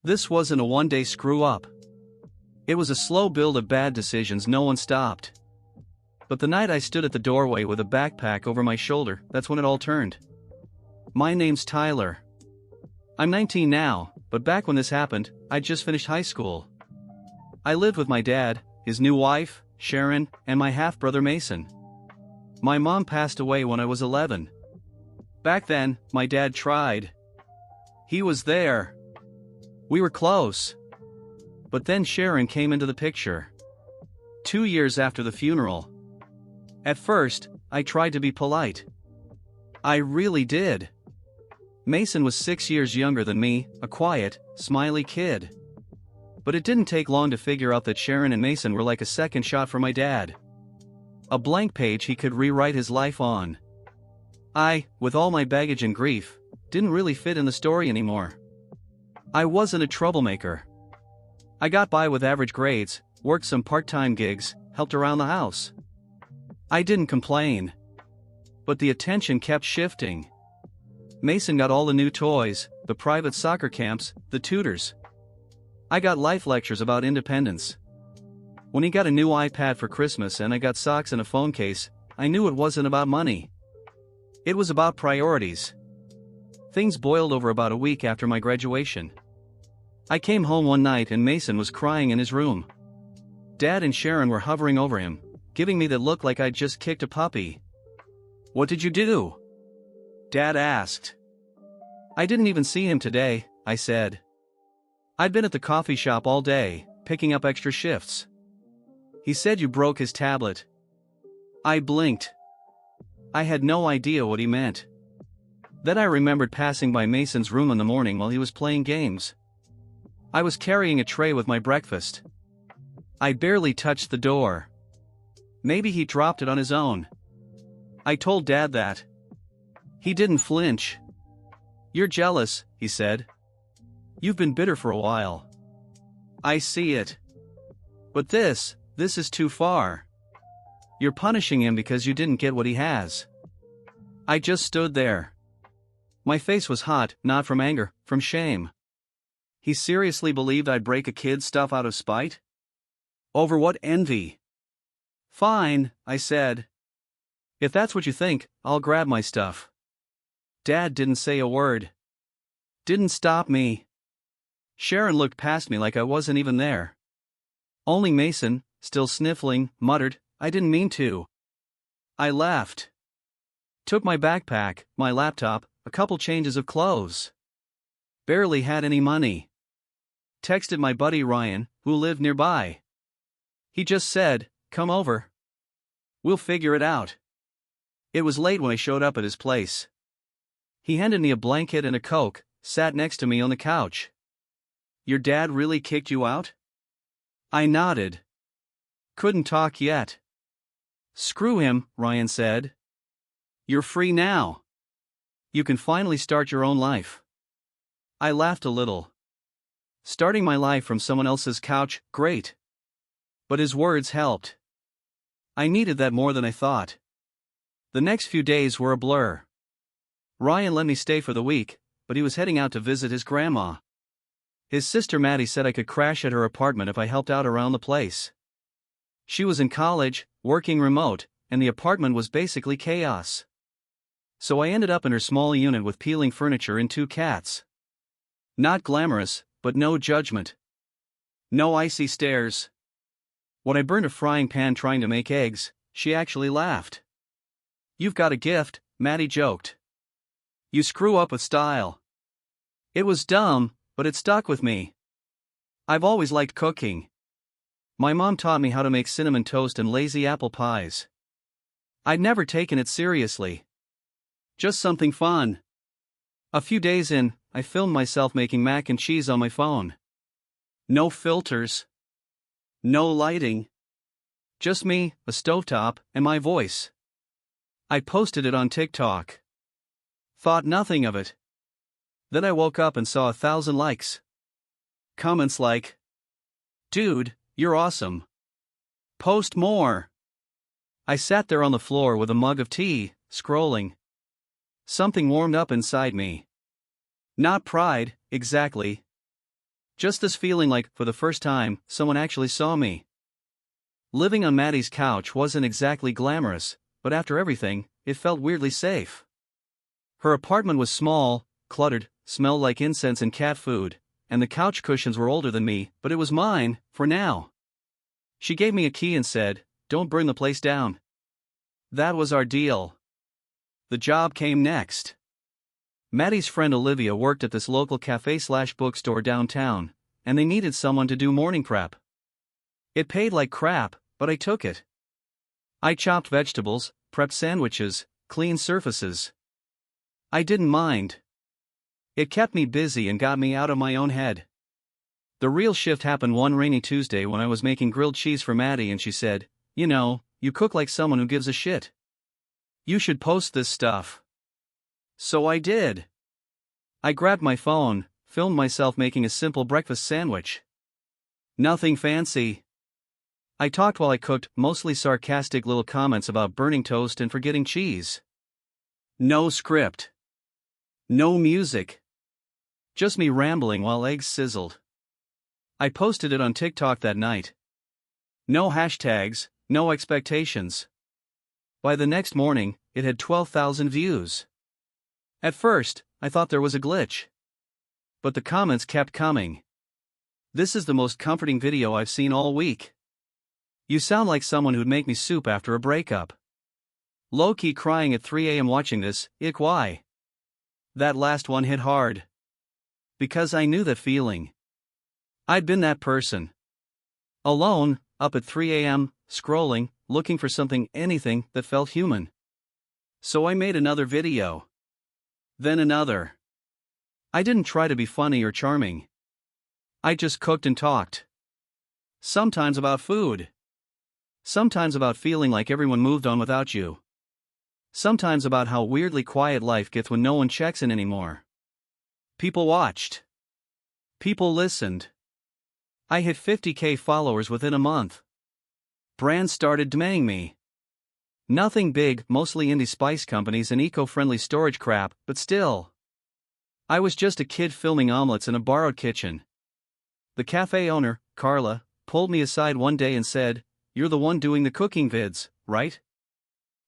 This wasn't a one-day screw-up. It was a slow build of bad decisions no one stopped. But the night I stood at the doorway with a backpack over my shoulder, that's when it all turned. My name's Tyler. I'm 19 now, but back when this happened, I'd just finished high school. I lived with my dad, his new wife, Sharon, and my half-brother Mason. My mom passed away when I was 11. Back then, my dad tried. He was there. We were close. But then Sharon came into the picture. 2 years after the funeral. At first, I tried to be polite. I really did. Mason was 6 years younger than me, a quiet, smiley kid. But it didn't take long to figure out that Sharon and Mason were like a second shot for my dad. A blank page he could rewrite his life on. I, with all my baggage and grief, didn't really fit in the story anymore. I wasn't a troublemaker. I got by with average grades, worked some part-time gigs, helped around the house. I didn't complain. But the attention kept shifting. Mason got all the new toys, the private soccer camps, the tutors. I got life lectures about independence. When he got a new iPad for Christmas and I got socks and a phone case, I knew it wasn't about money. It was about priorities. Things boiled over about a week after my graduation. I came home one night and Mason was crying in his room. Dad and Sharon were hovering over him, giving me that look like I'd just kicked a puppy. "What did you do?" Dad asked. "I didn't even see him today," I said. "I'd been at the coffee shop all day, picking up extra shifts. He said you broke his tablet." I blinked. I had no idea what he meant. Then I remembered passing by Mason's room in the morning while he was playing games. I was carrying a tray with my breakfast. I barely touched the door. Maybe he dropped it on his own. I told Dad that. He didn't flinch. "You're jealous," he said. "You've been bitter for a while." "I see it. But this is too far. You're punishing him because you didn't get what he has." I just stood there. My face was hot, not from anger, from shame. He seriously believed I'd break a kid's stuff out of spite? Over what envy? "Fine," I said. "If that's what you think, I'll grab my stuff." Dad didn't say a word. Didn't stop me. Sharon looked past me like I wasn't even there. Only Mason, still sniffling, muttered, "I didn't mean to." I left. Took my backpack, my laptop, a couple changes of clothes. Barely had any money. Texted my buddy Ryan, who lived nearby. He just said, "Come over. We'll figure it out." It was late when I showed up at his place. He handed me a blanket and a Coke, sat next to me on the couch. "Your dad really kicked you out?" I nodded. Couldn't talk yet. "Screw him," Ryan said. "You're free now. You can finally start your own life." I laughed a little. Starting my life from someone else's couch, great. But his words helped. I needed that more than I thought. The next few days were a blur. Ryan let me stay for the week, but he was heading out to visit his grandma. His sister Maddie said I could crash at her apartment if I helped out around the place. She was in college, working remote, and the apartment was basically chaos. So I ended up in her small unit with peeling furniture and 2 cats. Not glamorous, but no judgment. No icy stares. When I burned a frying pan trying to make eggs, she actually laughed. "You've got a gift," Maddie joked. "You screw up with style." It was dumb, but it stuck with me. I've always liked cooking. My mom taught me how to make cinnamon toast and lazy apple pies. I'd never taken it seriously. Just something fun. A few days in, I filmed myself making mac and cheese on my phone. No filters. No lighting. Just me, a stovetop, and my voice. I posted it on TikTok. Thought nothing of it. Then I woke up and saw 1,000 likes. Comments like, "Dude, you're awesome. Post more." I sat there on the floor with a mug of tea, scrolling. Something warmed up inside me. Not pride, exactly. Just this feeling like, for the first time, someone actually saw me. Living on Maddie's couch wasn't exactly glamorous, but after everything, it felt weirdly safe. Her apartment was small, cluttered, smelled like incense and cat food, and the couch cushions were older than me, but it was mine, for now. She gave me a key and said, "Don't burn the place down." That was our deal. The job came next. Maddie's friend Olivia worked at this local cafe/bookstore downtown, and they needed someone to do morning prep. It paid like crap, but I took it. I chopped vegetables, prepped sandwiches, cleaned surfaces. I didn't mind. It kept me busy and got me out of my own head. The real shift happened one rainy Tuesday when I was making grilled cheese for Maddie and she said, "You know, you cook like someone who gives a shit. You should post this stuff." So I did. I grabbed my phone, filmed myself making a simple breakfast sandwich. Nothing fancy. I talked while I cooked, mostly sarcastic little comments about burning toast and forgetting cheese. No script. No music. Just me rambling while eggs sizzled. I posted it on TikTok that night. No hashtags, no expectations. By the next morning, it had 12,000 views. At first, I thought there was a glitch. But the comments kept coming. "This is the most comforting video I've seen all week. You sound like someone who'd make me soup after a breakup. Low-key crying at 3 a.m. watching this, ick why?" That last one hit hard. Because I knew that feeling. I'd been that person. Alone, up at 3 a.m., scrolling, looking for something, anything, that felt human. So I made another video. Then another. I didn't try to be funny or charming. I just cooked and talked. Sometimes about food. Sometimes about feeling like everyone moved on without you. Sometimes about how weirdly quiet life gets when no one checks in anymore. People watched. People listened. I hit 50K followers within a month. Brands started demanding me. Nothing big, mostly indie spice companies and eco-friendly storage crap, but still. I was just a kid filming omelets in a borrowed kitchen. The cafe owner, Carla, pulled me aside one day and said, "You're the one doing the cooking vids, right?"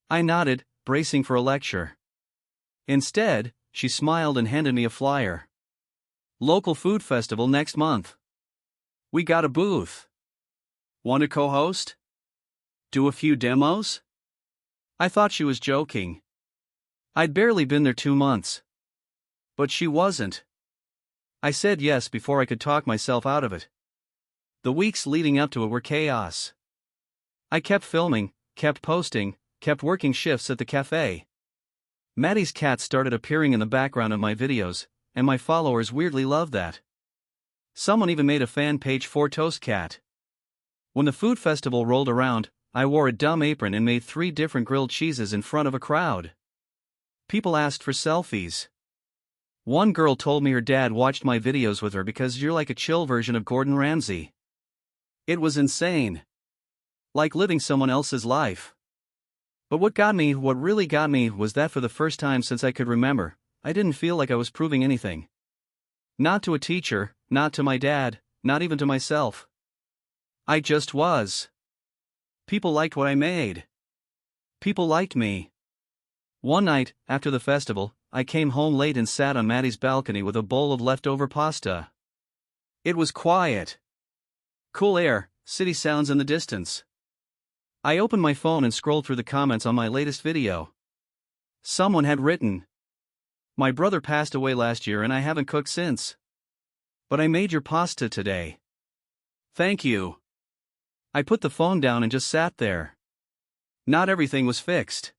I nodded, bracing for a lecture. Instead, she smiled and handed me a flyer. Local food festival next month. We got a booth. Want to co-host? Do a few demos? I thought she was joking. I'd barely been there 2 months. But she wasn't. I said yes before I could talk myself out of it. The weeks leading up to it were chaos. I kept filming, kept posting, kept working shifts at the cafe. Maddie's cat started appearing in the background of my videos, and my followers weirdly loved that. Someone even made a fan page for Toast Cat. When the food festival rolled around, I wore a dumb apron and made 3 different grilled cheeses in front of a crowd. People asked for selfies. One girl told me her dad watched my videos with her because you're like a chill version of Gordon Ramsay. It was insane. Like living someone else's life. But what really got me, was that for the first time since I could remember, I didn't feel like I was proving anything. Not to a teacher, not to my dad, not even to myself. I just was. People liked what I made. People liked me. One night, after the festival, I came home late and sat on Maddie's balcony with a bowl of leftover pasta. It was quiet. Cool air, city sounds in the distance. I opened my phone and scrolled through the comments on my latest video. Someone had written, "My brother passed away last year and I haven't cooked since. But I made your pasta today. Thank you." I put the phone down and just sat there. Not everything was fixed.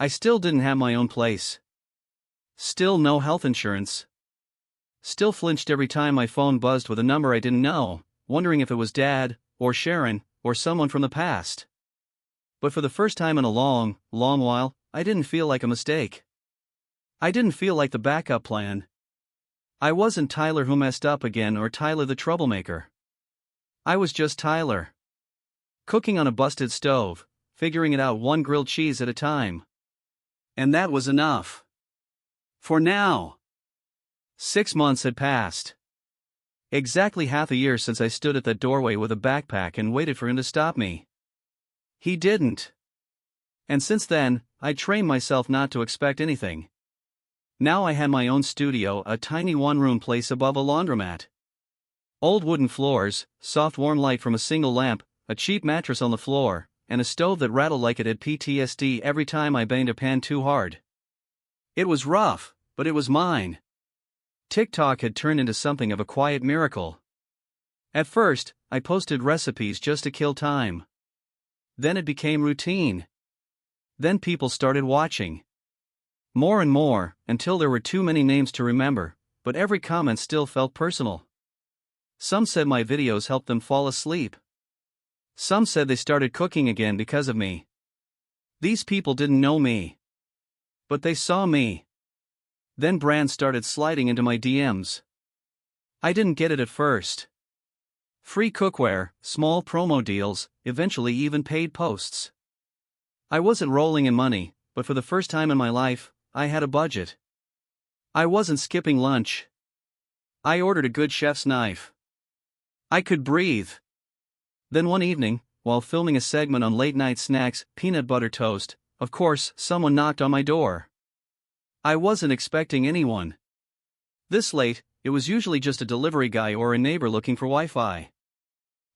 I still didn't have my own place. Still no health insurance. Still flinched every time my phone buzzed with a number I didn't know, wondering if it was Dad, or Sharon, or someone from the past. But for the first time in a long, long while, I didn't feel like a mistake. I didn't feel like the backup plan. I wasn't Tyler who messed up again or Tyler the troublemaker. I was just Tyler. Cooking on a busted stove, figuring it out one grilled cheese at a time. And that was enough. For now. 6 months had passed. Exactly half a year since I stood at that doorway with a backpack and waited for him to stop me. He didn't. And since then, I trained myself not to expect anything. Now I had my own studio, a tiny one-room place above a laundromat. Old wooden floors, soft warm light from a single lamp, a cheap mattress on the floor, and a stove that rattled like it had PTSD every time I banged a pan too hard. It was rough, but it was mine. TikTok had turned into something of a quiet miracle. At first, I posted recipes just to kill time. Then it became routine. Then people started watching. More and more, until there were too many names to remember, but every comment still felt personal. Some said my videos helped them fall asleep. Some said they started cooking again because of me. These people didn't know me. But they saw me. Then brands started sliding into my DMs. I didn't get it at first. Free cookware, small promo deals, eventually even paid posts. I wasn't rolling in money, but for the first time in my life, I had a budget. I wasn't skipping lunch. I ordered a good chef's knife. I could breathe. Then one evening, while filming a segment on late-night snacks, peanut butter toast, of course, someone knocked on my door. I wasn't expecting anyone. This late, it was usually just a delivery guy or a neighbor looking for Wi-Fi.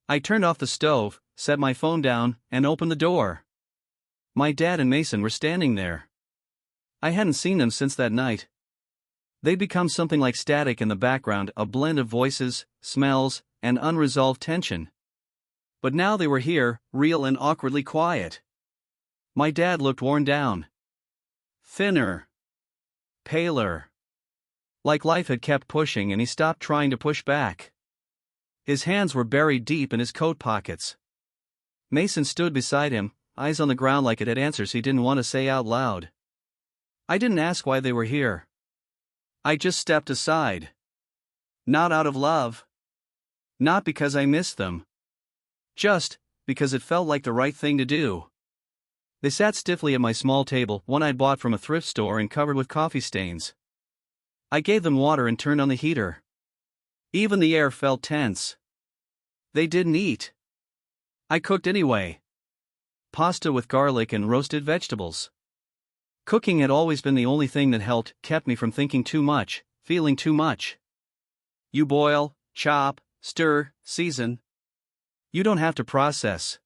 I turned off the stove, set my phone down, and opened the door. My dad and Mason were standing there. I hadn't seen them since that night. They'd become something like static in the background, a blend of voices, smells, and unresolved tension. But now they were here, real and awkwardly quiet. My dad looked worn down. Thinner. Paler. Like life had kept pushing and he stopped trying to push back. His hands were buried deep in his coat pockets. Mason stood beside him, eyes on the ground like it had answers he didn't want to say out loud. I didn't ask why they were here. I just stepped aside. Not out of love. Not because I missed them. Just because it felt like the right thing to do. They sat stiffly at my small table, one I'd bought from a thrift store and covered with coffee stains. I gave them water and turned on the heater. Even the air felt tense. They didn't eat. I cooked anyway. Pasta with garlic and roasted vegetables. Cooking had always been the only thing that helped, kept me from thinking too much, feeling too much. You boil, chop, stir, season. You don't have to process.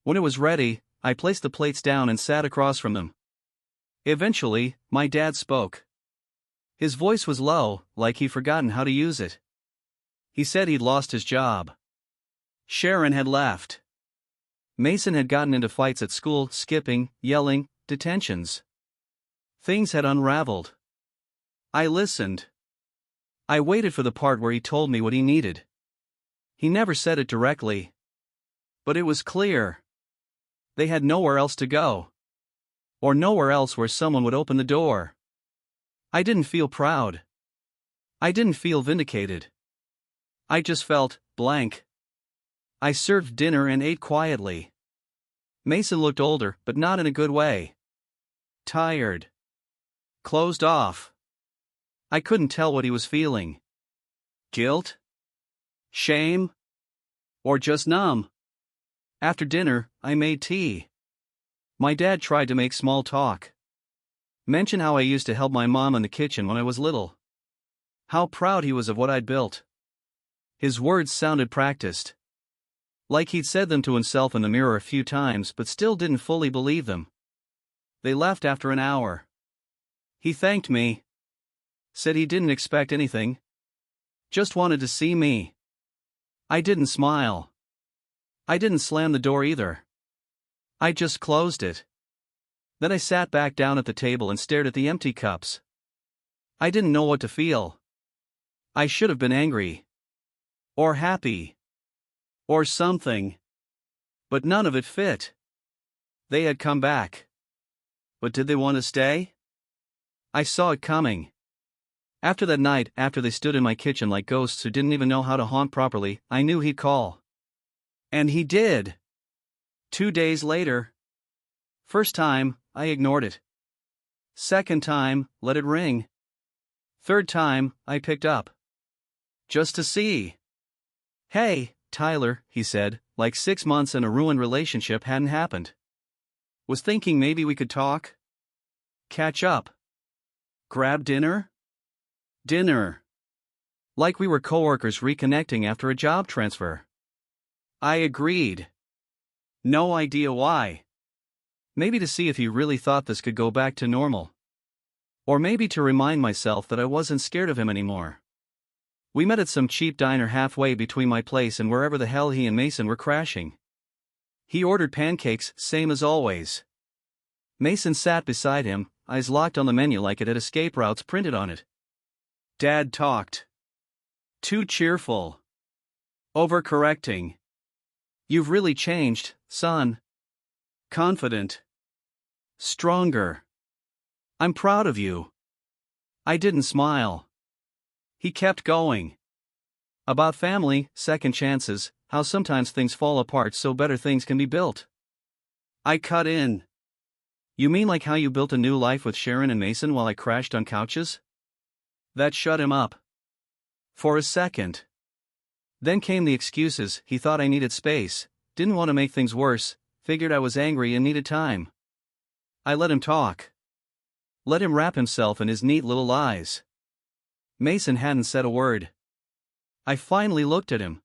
When it was ready, I placed the plates down and sat across from them. Eventually, my dad spoke. His voice was low, like he'd forgotten how to use it. He said he'd lost his job. Sharon had left. Mason had gotten into fights at school, skipping, yelling, detentions. Things had unraveled. I listened. I waited for the part where he told me what he needed. He never said it directly. But it was clear. They had nowhere else to go. Or nowhere else where someone would open the door. I didn't feel proud. I didn't feel vindicated. I just felt blank. I served dinner and ate quietly. Mason looked older, but not in a good way. Tired. Closed off. I couldn't tell what he was feeling. Guilt? Shame? Or just numb? After dinner, I made tea. My dad tried to make small talk. Mention how I used to help my mom in the kitchen when I was little. How proud he was of what I'd built. His words sounded practiced. Like he'd said them to himself in the mirror a few times but still didn't fully believe them. They left after an hour. He thanked me. Said he didn't expect anything. Just wanted to see me. I didn't smile. I didn't slam the door either. I just closed it. Then I sat back down at the table and stared at the empty cups. I didn't know what to feel. I should have been angry. Or happy. Or something. But none of it fit. They had come back. But did they want to stay? I saw it coming. After that night, after they stood in my kitchen like ghosts who didn't even know how to haunt properly, I knew he'd call. And he did. 2 days later. First time, I ignored it. Second time, let it ring. Third time, I picked up. Just to see. Hey, Tyler, he said, like 6 months and a ruined relationship hadn't happened. Was thinking maybe we could talk? Catch up. Grab dinner? Dinner. Like we were coworkers reconnecting after a job transfer. I agreed. No idea why. Maybe to see if he really thought this could go back to normal. Or maybe to remind myself that I wasn't scared of him anymore. We met at some cheap diner halfway between my place and wherever the hell he and Mason were crashing. He ordered pancakes, same as always. Mason sat beside him, eyes locked on the menu like it had escape routes printed on it. Dad talked. Too cheerful. Overcorrecting. You've really changed, son. Confident. Stronger. I'm proud of you. I didn't smile. He kept going. About family, second chances, how sometimes things fall apart so better things can be built. I cut in. You mean like how you built a new life with Sharon and Mason while I crashed on couches? That shut him up. For a second. Then came the excuses. He thought I needed space, didn't want to make things worse, figured I was angry and needed time. I let him talk. Let him wrap himself in his neat little lies. Mason hadn't said a word. I finally looked at him.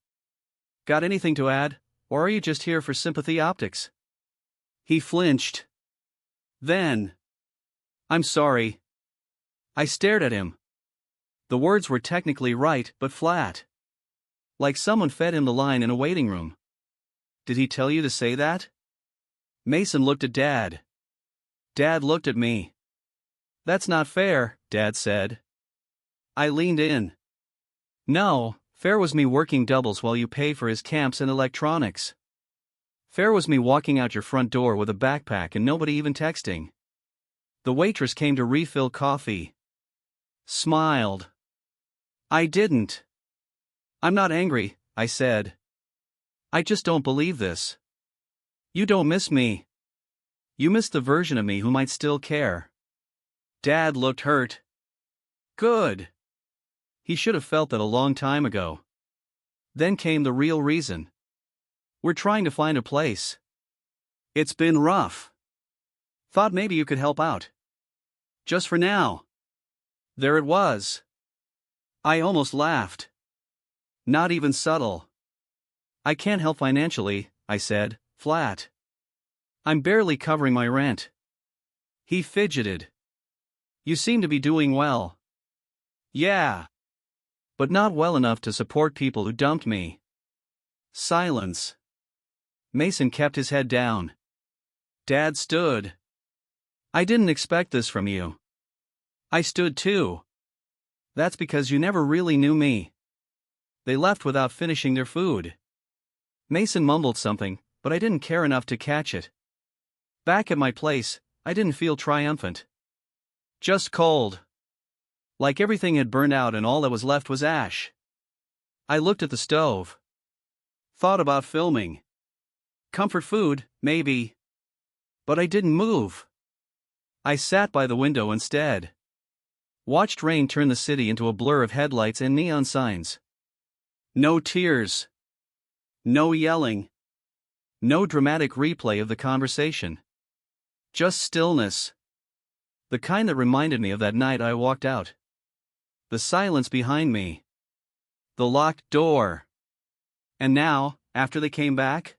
Got anything to add, or are you just here for sympathy optics? He flinched. Then. I'm sorry. I stared at him. The words were technically right, but flat. Like someone fed him the line in a waiting room. Did he tell you to say that? Mason looked at Dad. Dad looked at me. That's not fair, Dad said. I leaned in. No, fair was me working doubles while you pay for his camps and electronics. Fair was me walking out your front door with a backpack and nobody even texting. The waitress came to refill coffee. Smiled. I didn't. I'm not angry, I said. I just don't believe this. You don't miss me. You miss the version of me who might still care. Dad looked hurt. Good. He should have felt that a long time ago. Then came the real reason. We're trying to find a place. It's been rough. Thought maybe you could help out. Just for now. There it was. I almost laughed. Not even subtle. I can't help financially, I said, flat. I'm barely covering my rent. He fidgeted. You seem to be doing well. Yeah. But not well enough to support people who dumped me. Silence. Mason kept his head down. Dad stood. I didn't expect this from you. I stood too. That's because you never really knew me. They left without finishing their food. Mason mumbled something, but I didn't care enough to catch it. Back at my place, I didn't feel triumphant. Just cold. Like everything had burned out and all that was left was ash. I looked at the stove. Thought about filming. Comfort food, maybe. But I didn't move. I sat by the window instead. Watched rain turn the city into a blur of headlights and neon signs. No tears. No yelling. No dramatic replay of the conversation. Just stillness. The kind that reminded me of that night I walked out. The silence behind me. The locked door. And now, after they came back?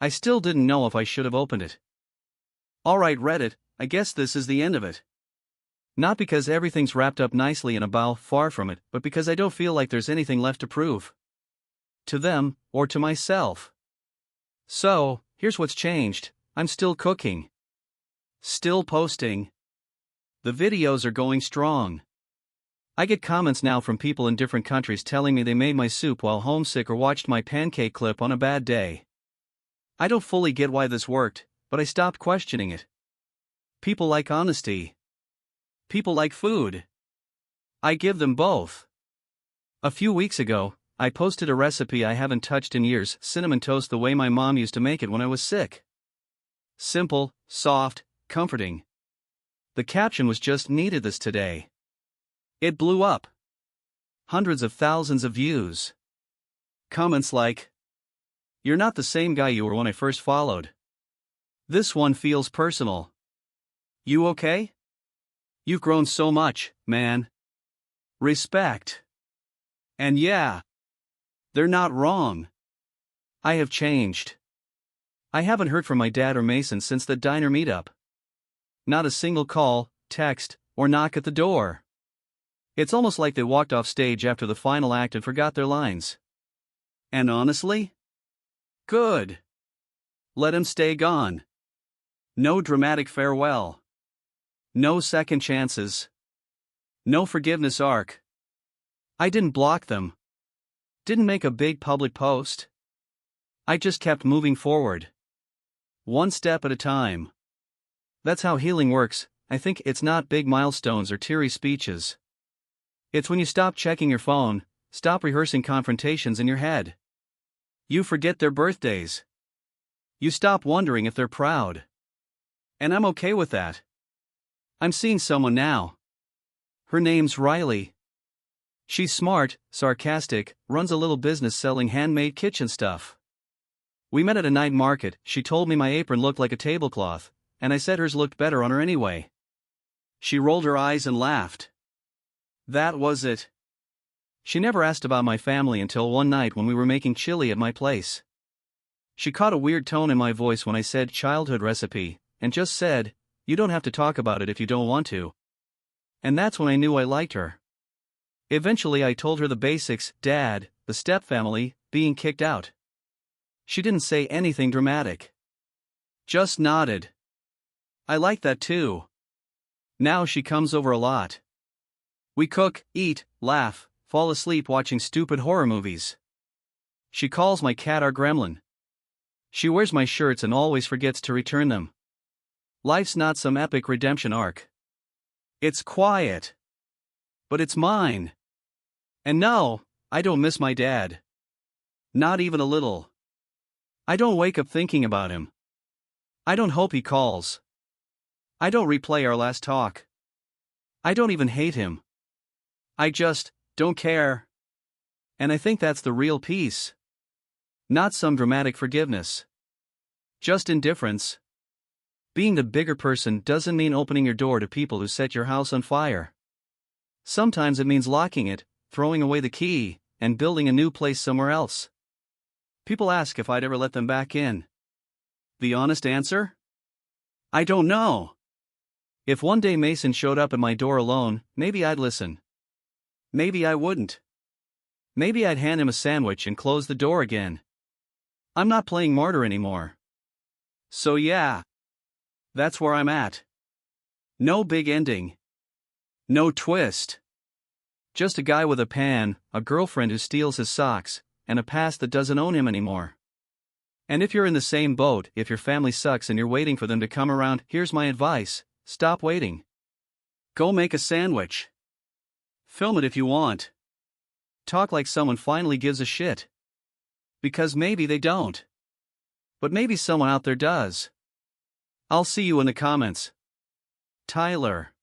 I still didn't know if I should have opened it. Alright Reddit, I guess this is the end of it. Not because everything's wrapped up nicely in a bow, far from it, but because I don't feel like there's anything left to prove. To them, or to myself. So, here's what's changed. I'm still cooking. Still posting. The videos are going strong. I get comments now from people in different countries telling me they made my soup while homesick or watched my pancake clip on a bad day. I don't fully get why this worked, but I stopped questioning it. People like honesty. People like food. I give them both. A few weeks ago, I posted a recipe I haven't touched in years, cinnamon toast the way my mom used to make it when I was sick. Simple, soft, comforting. The caption was just needed this today. It blew up. Hundreds of thousands of views. Comments like, "You're not the same guy you were when I first followed. This one feels personal. You okay? You've grown so much, man. Respect." And yeah, they're not wrong. I have changed. I haven't heard from my dad or Mason since the diner meetup. Not a single call, text, or knock at the door. It's almost like they walked off stage after the final act and forgot their lines. And honestly? Good. Let him stay gone. No dramatic farewell. No second chances. No forgiveness arc. I didn't block them. Didn't make a big public post. I just kept moving forward. One step at a time. That's how healing works. I think it's not big milestones or teary speeches. It's when you stop checking your phone, stop rehearsing confrontations in your head. You forget their birthdays. You stop wondering if they're proud. And I'm okay with that. I'm seeing someone now. Her name's Riley. She's smart, sarcastic, runs a little business selling handmade kitchen stuff. We met at a night market. She told me my apron looked like a tablecloth, and I said hers looked better on her anyway. She rolled her eyes and laughed. That was it. She never asked about my family until one night when we were making chili at my place. She caught a weird tone in my voice when I said childhood recipe, and just said, "You don't have to talk about it if you don't want to." And that's when I knew I liked her. Eventually I told her the basics: dad, the stepfamily, being kicked out. She didn't say anything dramatic. Just nodded. I like that too. Now she comes over a lot. We cook, eat, laugh, fall asleep watching stupid horror movies. She calls my cat our gremlin. She wears my shirts and always forgets to return them. Life's not some epic redemption arc. It's quiet. But it's mine. And no, I don't miss my dad. Not even a little. I don't wake up thinking about him. I don't hope he calls. I don't replay our last talk. I don't even hate him. I just don't care. And I think that's the real peace. Not some dramatic forgiveness. Just indifference. Being the bigger person doesn't mean opening your door to people who set your house on fire. Sometimes it means locking it, throwing away the key, and building a new place somewhere else. People ask if I'd ever let them back in. The honest answer? I don't know. If one day Mason showed up at my door alone, maybe I'd listen. Maybe I wouldn't. Maybe I'd hand him a sandwich and close the door again. I'm not playing martyr anymore. So yeah. That's where I'm at. No big ending. No twist. Just a guy with a pan, a girlfriend who steals his socks, and a past that doesn't own him anymore. And if you're in the same boat, if your family sucks and you're waiting for them to come around, here's my advice: stop waiting. Go make a sandwich. Film it if you want. Talk like someone finally gives a shit. Because maybe they don't. But maybe someone out there does. I'll see you in the comments. Tyler.